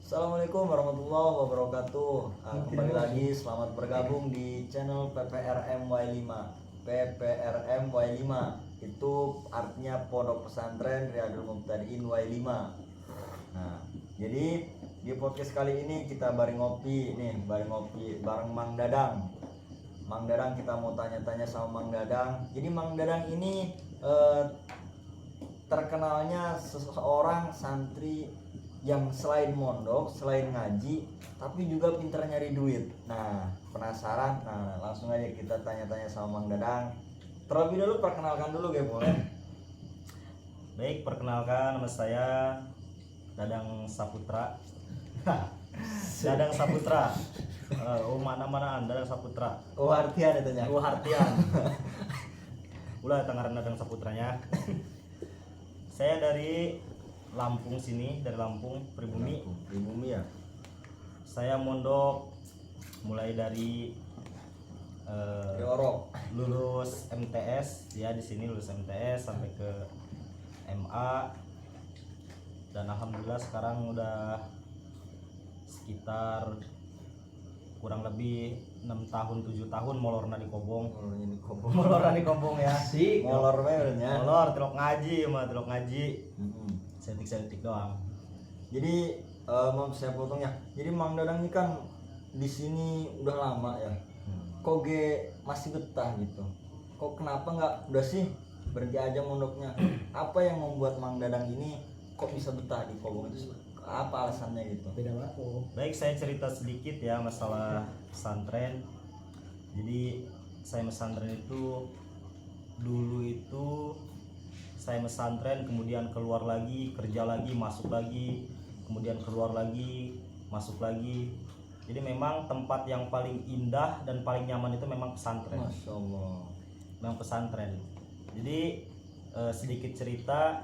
Assalamualaikum warahmatullahi wabarakatuh. Kembali lagi, selamat bergabung di channel PPRMY5. PPRMY5 itu artinya Pondok Pesantren Riyadul Mubtadiin Y5. Nah, jadi di podcast kali ini kita bareng ngopi bareng Mang Dadang. Mang Dadang, kita mau tanya-tanya sama Mang Dadang. Jadi Mang Dadang ini terkenalnya seseorang santri yang selain mondok, selain ngaji, tapi juga pintar nyari duit. Nah, penasaran? Nah, langsung aja kita tanya-tanya sama Mang Dadang. Terlebih dulu perkenalkan dulu, ya boleh? Baik, perkenalkan nama saya Dadang Saputra. Dadang Saputra. Mana-manaan Dadang Saputra. Oh, artian itu nya. Oh, Hartian. Ulah tengaran Dadang Saputranya. Saya dari Lampung sini, dari Lampung Pribumi. Pribumi ya. Saya mondok mulai dari Orok. lulus MTS ya, di sini lulus MTS sampai ke MA, dan alhamdulillah sekarang udah sekitar kurang lebih 6 tahun 7 tahun molorna di Kobong. Molorna di Kobong ya. Si molor nya. Molor telok ngaji mah, telok ngaji. Setik-setik doang. Jadi mau saya potong ya. Jadi Mang Dadang ini kan di sini udah lama ya. Kok masih betah gitu? Kok kenapa nggak udah sih berhenti aja mondoknya? Apa yang membuat Mang Dadang ini kok bisa betah di Kobong itu? Apa alasannya gitu? Beda aku. Baik, saya cerita sedikit ya masalah pesantren. Jadi saya pesantren itu dulu itu saya pesantren, kemudian keluar lagi, kerja lagi, masuk lagi, kemudian keluar lagi, masuk lagi. Jadi memang tempat yang paling indah dan paling nyaman itu memang pesantren. Masya Allah. Memang pesantren. Jadi sedikit cerita,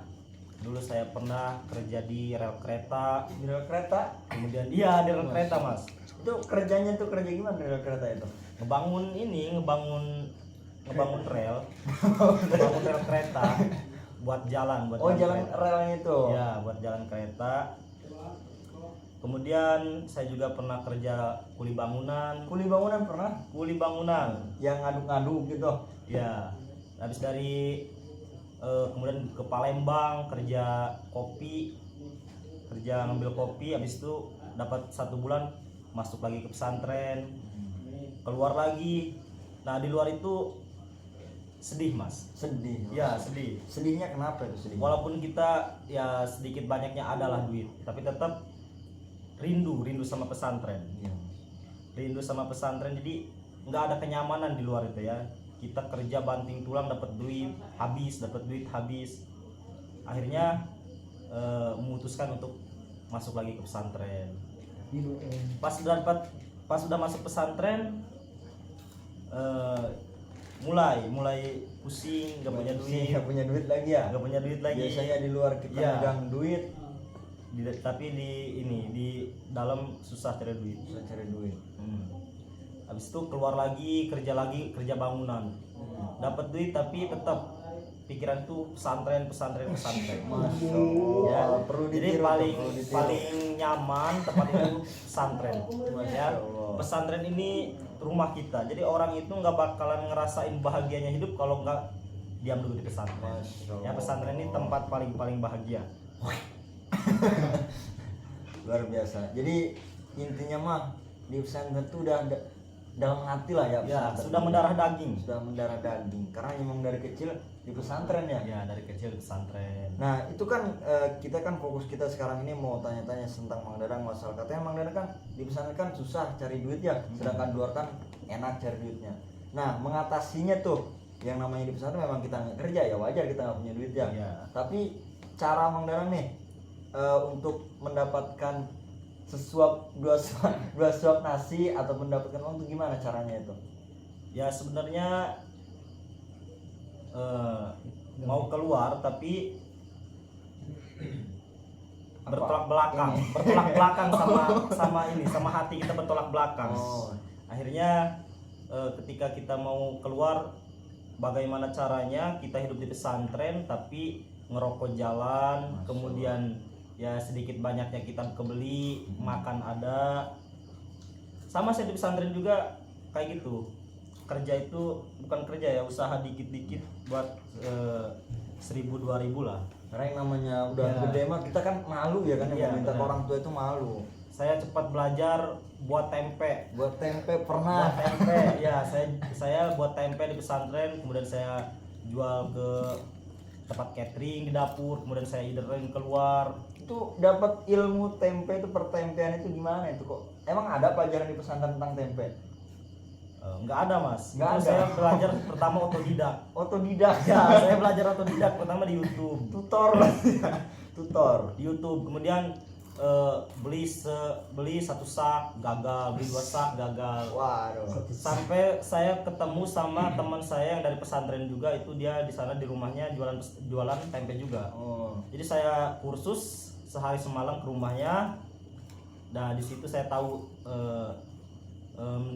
dulu saya pernah kerja di rel kereta. Di rel kereta? Kemudian iya, di rel kereta, Mas. Itu kerjanya tuh kerja gimana di rel kereta itu? Ngebangun rel. Ngebangun rel kereta buat jalan, jalan kereta. relnya itu. Ya, buat jalan kereta. Kemudian saya juga pernah kerja kuli bangunan. Kuli bangunan pernah? Kuli bangunan. Yang ngaduk-ngaduk gitu. Ya. Habis dari kemudian ke Palembang kerja kopi. Kerja ngambil kopi, habis itu dapat 1 bulan masuk lagi ke pesantren. Keluar lagi. Nah, di luar itu sedih, Mas. Sedih. Ya, sedih. Sedihnya kenapa itu sedih? Walaupun kita ya sedikit banyaknya adalah duit, tapi tetap rindu sama pesantren. Iya. Rindu sama pesantren, jadi nggak ada kenyamanan di luar itu ya. Kita kerja banting tulang dapat duit habis. Akhirnya memutuskan untuk masuk lagi ke pesantren. Pas sudah masuk pesantren, mulai pusing, nggak punya duit. Nggak punya duit lagi ya? Nggak punya duit lagi. Biasanya di luar kita Ya. megang duit, Tapi di dalam susah cari duit. bisa cari duit. Habis itu keluar lagi, kerja bangunan. Dapat duit tapi tetap pikiran tuh pesantren. Masya Allah. Ya, Perlu jadi ditiru, paling perlu ditiru. paling nyaman tempat itu pesantren. Masya Ya, Allah. pesantren ini rumah kita. Jadi orang itu nggak bakalan ngerasain bahagianya hidup kalau nggak diam dulu di pesantren. Masya Ya, Allah. pesantren ini tempat paling bahagia. Luar biasa. Jadi intinya mah di pesantren itu udah dalam hati lah ya. Ya, pesantren. sudah mendarah daging. Sudah mendarah daging. Karena emang dari kecil di pesantren ya. Ya, dari kecil di pesantren. Nah itu kan kita kan fokus kita sekarang ini mau tanya-tanya tentang Mang Dadang, masalah katanya Mang Dadang kan di pesantren kan susah cari duit ya, sedangkan di luar kan enak cari duitnya. Nah mengatasinya tuh yang namanya di pesantren memang kita nggak kerja ya, wajar kita nggak punya duit ya. Iya. Tapi cara Mang Dadang nih untuk mendapatkan dua suap nasi atau mendapatkan uang itu gimana caranya itu? Ya sebenarnya mau keluar tapi bertolak belakang sama hati kita bertolak belakang. Akhirnya ketika kita mau keluar, bagaimana caranya kita hidup di pesantren tapi ngerokok jalan, kemudian ya sedikit banyaknya kita kebeli, makan ada. Sama saya di pesantren juga kayak gitu. Kerja itu bukan kerja ya, usaha dikit-dikit buat 1.000-2.000 lah. Karena yang namanya udah Ya. gede mah kita kan malu ya kan, Iya, yang minta ke benar. orang tua itu malu. Saya cepat belajar buat tempe. Buat tempe pernah. Buat tempe, ya saya buat tempe di pesantren, kemudian saya jual ke tempat catering di dapur, kemudian saya orderin keluar. Itu dapat ilmu tempe itu, pertempean itu gimana itu kok? Emang ada pelajaran di pesantren tentang tempe? Nggak ada mas. Nggak Itu ada. saya belajar pertama otodidak. Otodidak Ya, saya belajar otodidak pertama di YouTube. tutor lah ya. Tutor. Di YouTube, kemudian beli satu sak gagal, beli 2 sak gagal. Waduh. Sampai saya ketemu sama teman saya yang dari pesantren juga, itu dia di sana di rumahnya jualan tempe juga. Oh. Jadi saya kursus sehari semalam ke rumahnya. Nah di situ saya tahu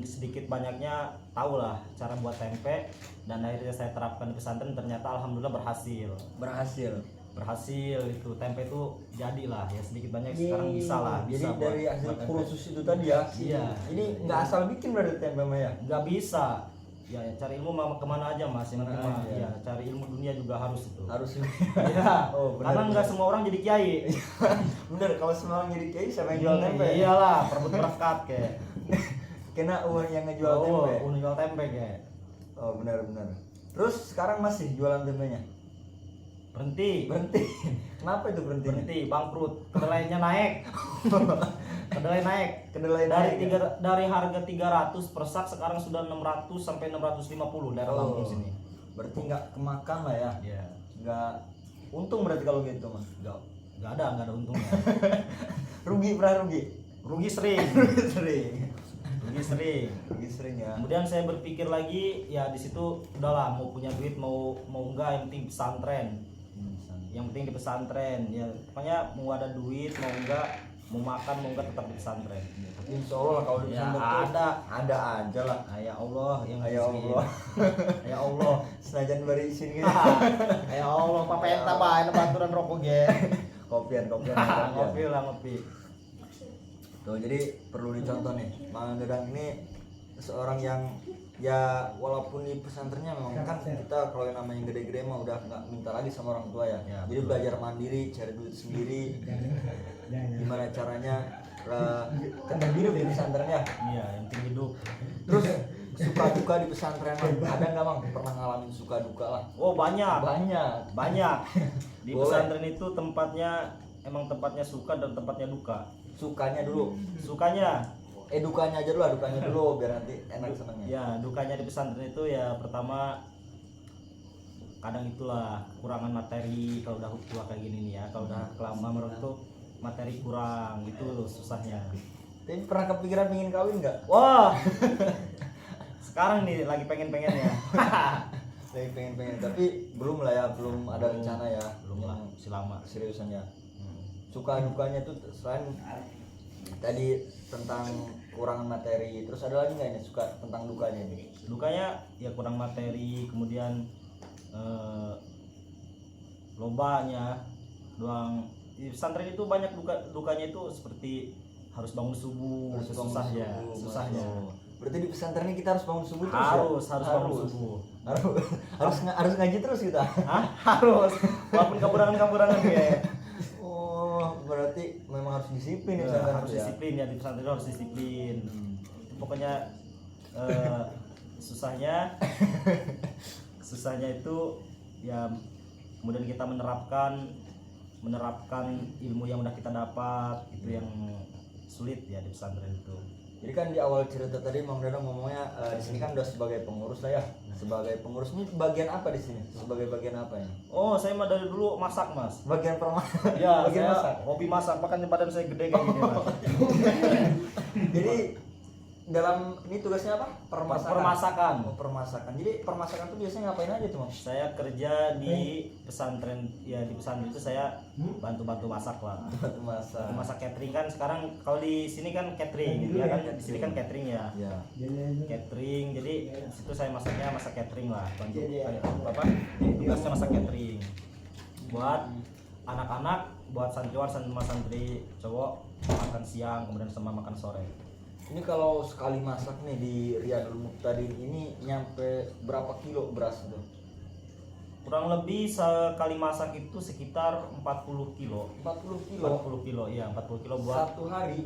sedikit banyaknya tahu lah cara buat tempe, dan akhirnya saya terapkan di pesantren. Ternyata alhamdulillah berhasil itu tempe itu jadilah ya sedikit banyak sekarang bisa lah. Jadi Bisa dari buat hasil tempe. kursus itu tadi ya. Iya. Ini nggak asal bikin berarti tempe mah ya. Nggak bisa ya, cari ilmu kemana aja mas, yang penting Kemana mah, aja. ya cari ilmu dunia juga harus itu. Harus. Ya, Oh, benar, karena nggak benar. semua orang jadi kiai. Bener, kalau semua orang jadi kiai siapa yang jual tempe? Iyalah, perebut berkat kayak. Kena yang ngejual Oh, tempe. jual tempe kayak. Oh, benar. Terus sekarang masih jualan tempenya? Berhenti. Kenapa itu berhentinya? Berhenti, bangkrut. Kedelainya naik. Kedelai naik. Kedelai Dari naik ya? dari harga 300 per sak sekarang sudah 600 sampai 650 daerah Lampung sini. Berarti nggak kemakan lah ya? Iya. Nggak untung berarti kalau gitu mas? Nggak ada untungnya. Pernah rugi? Rugi sering. Sering. Rugi sering. Ya. Kemudian saya berpikir lagi, ya di situ udahlah, mau punya duit mau enggak, yang penting pesantren. Yang penting di pesantren ya, pokoknya mau ada duit mau enggak, mau makan mau enggak tetap di pesantren. Tapi insya Allah lah kalau di Ya, pesantren tuh ada aja lah. Ya Allah yang Ya Allah. Ya Allah. Senajan bari isin gitu. Ya Allah, papa yang tambahin baturan rokok ge. Kopian. Ngopi lah ngopi. Tuh, jadi perlu dicontoh nih, Mang Dadang ini seorang yang ya walaupun di pesantrennya memang kan kita kalau yang namanya gede-gede mah udah nggak minta lagi sama orang tua ya. Ya, Jadi betul. belajar mandiri, cari duit sendiri. Gimana caranya tetap hidup di pesantren ya. Iya, yang penting hidup. Terus suka duka di pesantren Mang. Ada nggak Mang pernah ngalamin suka duka lah? Oh banyak. Banyak. Di Boleh. pesantren itu tempatnya suka dan tempatnya duka. Sukanya dulu. Sukanya Dukanya aja dulu lah, dukanya dulu biar nanti enak senengnya. ya, dukanya di pesantren itu ya pertama kadang itulah kekurangan materi. Kalau udah tua kayak gini nih ya, kalau udah kelama menurut tuh materi kurang, itu loh susahnya. Tapi pernah kepikiran pengen kawin nggak? Wah, sekarang nih lagi pengen-pengennya. Saya pengen tapi belum lah ya, belum ada rencana ya. Belum lah, masih lama. Seriusan ya. Suka dukanya tuh selain tadi tentang kurangan materi, terus ada lagi nggak ini suka tentang dukanya ini? Dukanya ya kurang materi, kemudian lobanya doang. Di pesantren itu banyak dukanya itu seperti harus bangun subuh, Harus bangun susahnya. subuh. Berarti di pesantren ini kita harus bangun subuh terus ya? Harus bangun subuh. harus ngaji terus kita. Hah? Harus. Walaupun kaburangan ya. Oh, berarti memang harus disiplin ya pesantren Harus itu ya? disiplin ya, di pesantren itu harus disiplin. Pokoknya susahnya itu ya, kemudian kita menerapkan ilmu yang udah kita dapat, itu yang sulit ya di pesantren itu. Jadi kan di awal cerita tadi Mang Dadang ngomongnya di sini kan udah sebagai pengurus lah ya. Sebagai pengurus ini bagian apa di sini? Sebagai bagian apa ya? Oh, saya mah dari dulu masak mas. Bagian Ya, bagian saya masak. hobi masak, makanya badan saya gede kayak gini mas. Jadi dalam ini tugasnya apa? Permasakan. Oh, permasakan. Jadi permasakan tuh biasanya ngapain aja tuh Mang? Saya kerja di pesantren, ya di pesantren itu saya bantu-bantu masak lah. Bantu masak. Masak catering kan sekarang, kalau di sini kan catering ya kan, di sini kan catering ya. Ya. Catering, jadi di situ saya masaknya masak catering lah, bantu apa tugasnya masak catering buat anak-anak buat santriwan sama santri cowok makan siang kemudian sama makan sore. Ini kalau sekali masak nih di Riyadul Muqtadin ini nyampe berapa kilo beras tuh? Kurang lebih sekali masak itu sekitar 40 kilo. 40 kilo 40 kilo, iya 40 kilo buat satu hari.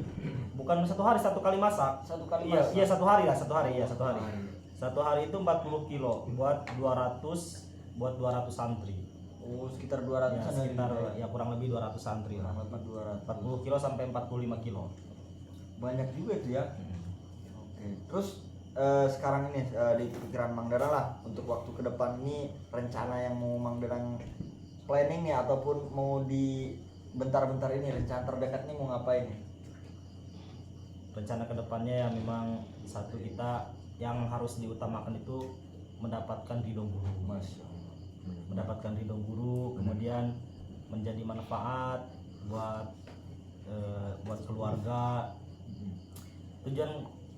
bukan satu hari, satu kali masak. Satu kali Iya, masak. iya satu hari lah, satu hari ya, satu hari. hari. Satu hari itu 40 kilo buat 200 santri. Oh, sekitar 200 Ya, sekitar ya kurang lebih 200 santri lah. kurang lebih 200. 40 kilo sampai 45 kilo. Banyak juga itu ya. Oke. Terus sekarang ini di pikiran Mang Dadang lah untuk waktu ke depan ini rencana yang mau Mang Dadang planning nih ataupun mau di bentar-bentar ini rencana terdekat nih mau ngapain nih? Rencana kedepannya ya memang satu kita yang harus diutamakan itu mendapatkan ridho guru. Masya Allah. Mendapatkan ridho guru, kemudian menjadi manfaat buat buat keluarga.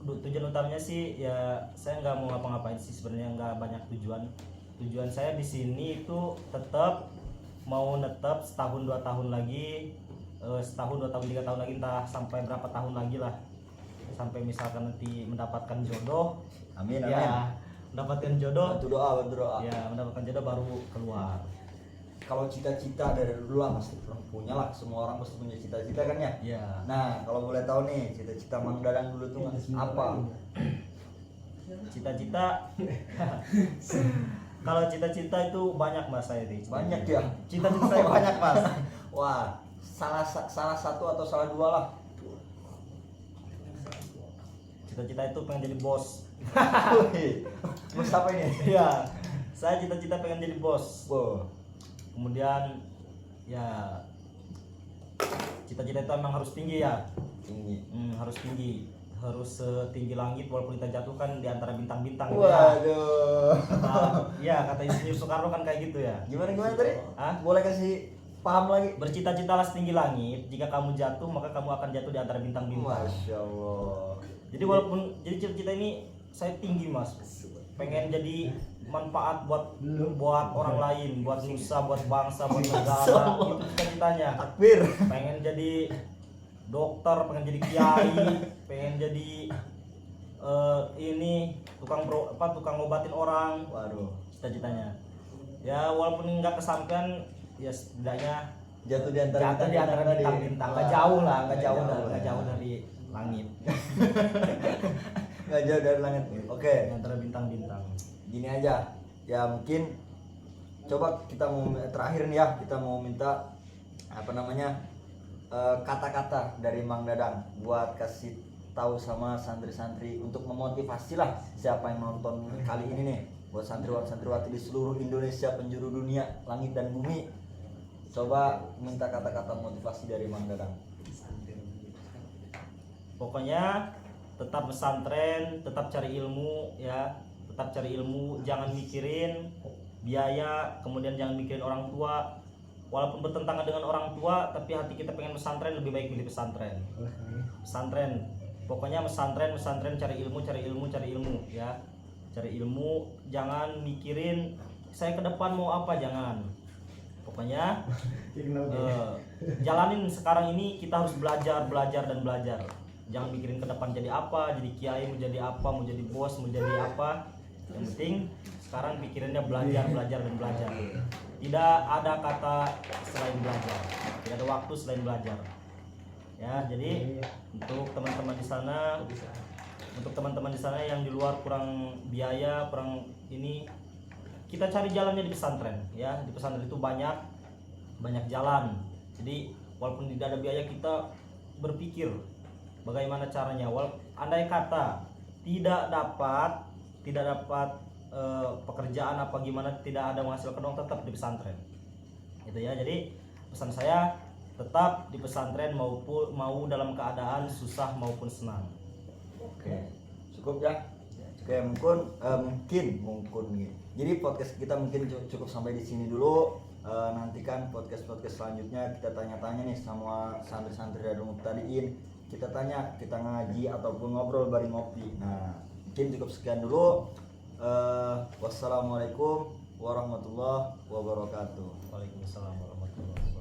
Tujuan utamanya sih ya saya nggak mau ngapa-ngapain sih sebenarnya, nggak banyak tujuan saya di sini itu tetap mau netap setahun 2 tahun lagi, setahun 2 tahun 3 tahun lagi, entah sampai berapa tahun lagi lah, sampai misalkan nanti mendapatkan jodoh. Amin amin. Ya mendapatkan jodoh, Bantu doa, bantu doa. ya mendapatkan jodoh baru keluar. Kalau cita-cita dari dulu lah pasti punya lah, semua orang pasti punya cita-cita kan ya. Ya Nah, kalau boleh tahu nih cita-cita Mang Dadang dulu tuh apa? cita-cita kalau cita-cita itu banyak mas saya itu. Banyak ya. Cita-cita saya banyak mas. Wah, salah satu atau salah dua lah. Cita-cita itu pengen jadi bos. Wih, bos apa ini? Iya, saya cita-cita pengen jadi bos. Wow. Kemudian ya cita-cita itu emang harus tinggi ya. Tinggi. Harus tinggi, harus setinggi langit walaupun kita jatuh kan di antara bintang-bintang. Waduh. Kata Insinyur Soekarno kan kayak gitu ya. Gimana tadi? Hah? Boleh kasih paham lagi? Bercita-citalah setinggi langit, jika kamu jatuh maka kamu akan jatuh di antara bintang-bintang. Masya Allah. Jadi walaupun jadi cita-cita ini saya tinggi mas, pengen jadi manfaat buat orang lain, buat nusa, buat bangsa, buat negara, itu cita-citanya. Takbir. Pengen jadi dokter, pengen jadi kiai, pengen jadi ini tukang ngobatin orang. Waduh. Cita-citanya. Ya walaupun nggak kesampaian, ya setidaknya Jatuh di antara bintang-bintang. Nggak jauh lah, nggak jauh dari langit. Nggak jauh dari langit. Oke. Di antara bintang-bintang. Gini aja, ya mungkin coba kita mau terakhir nih ya, kita mau minta apa namanya kata-kata dari Mang Dadang buat kasih tahu sama santri-santri untuk memotivasi lah siapa yang nonton kali ini nih, buat santriwan-santriwati di seluruh Indonesia, penjuru dunia, langit dan bumi. Coba minta kata-kata motivasi dari Mang Dadang. Pokoknya tetap pesantren, tetap cari ilmu ya, tetap cari ilmu, jangan mikirin biaya, kemudian jangan mikirin orang tua. Walaupun bertentangan dengan orang tua, tapi hati kita pengen pesantren, lebih baik pilih pesantren. Pesantren, pokoknya pesantren, cari ilmu ya, cari ilmu, jangan mikirin saya ke depan mau apa, jangan. Pokoknya jalanin sekarang ini, kita harus belajar dan belajar. Jangan mikirin ke depan jadi apa, jadi kiai mau jadi apa, mau jadi bos, mau jadi apa. Yang penting sekarang pikirannya belajar dan belajar. Tidak ada kata selain belajar, tidak ada waktu selain belajar. Ya, jadi untuk teman-teman di sana yang di luar kurang biaya, kurang ini, kita cari jalannya di pesantren ya. Di pesantren itu banyak jalan. Jadi walaupun tidak ada biaya, kita berpikir bagaimana caranya. Andai kata tidak dapat pekerjaan apa gimana, tidak ada menghasilkan uang, tetap di pesantren. Itu ya. Jadi pesan saya tetap di pesantren, mau dalam keadaan susah maupun senang. Oke, cukup ya. Oke, mungkin nih. Jadi podcast kita mungkin cukup sampai di sini dulu. Nantikan podcast selanjutnya kita tanya-tanya nih sama santri-santri Riyadul Muqtadin. Kita tanya, kita ngaji ataupun ngobrol bareng ngopi. Nah, mungkin cukup sekian dulu. Wassalamualaikum warahmatullahi wabarakatuh. Waalaikumsalam warahmatullahi wabarakatuh.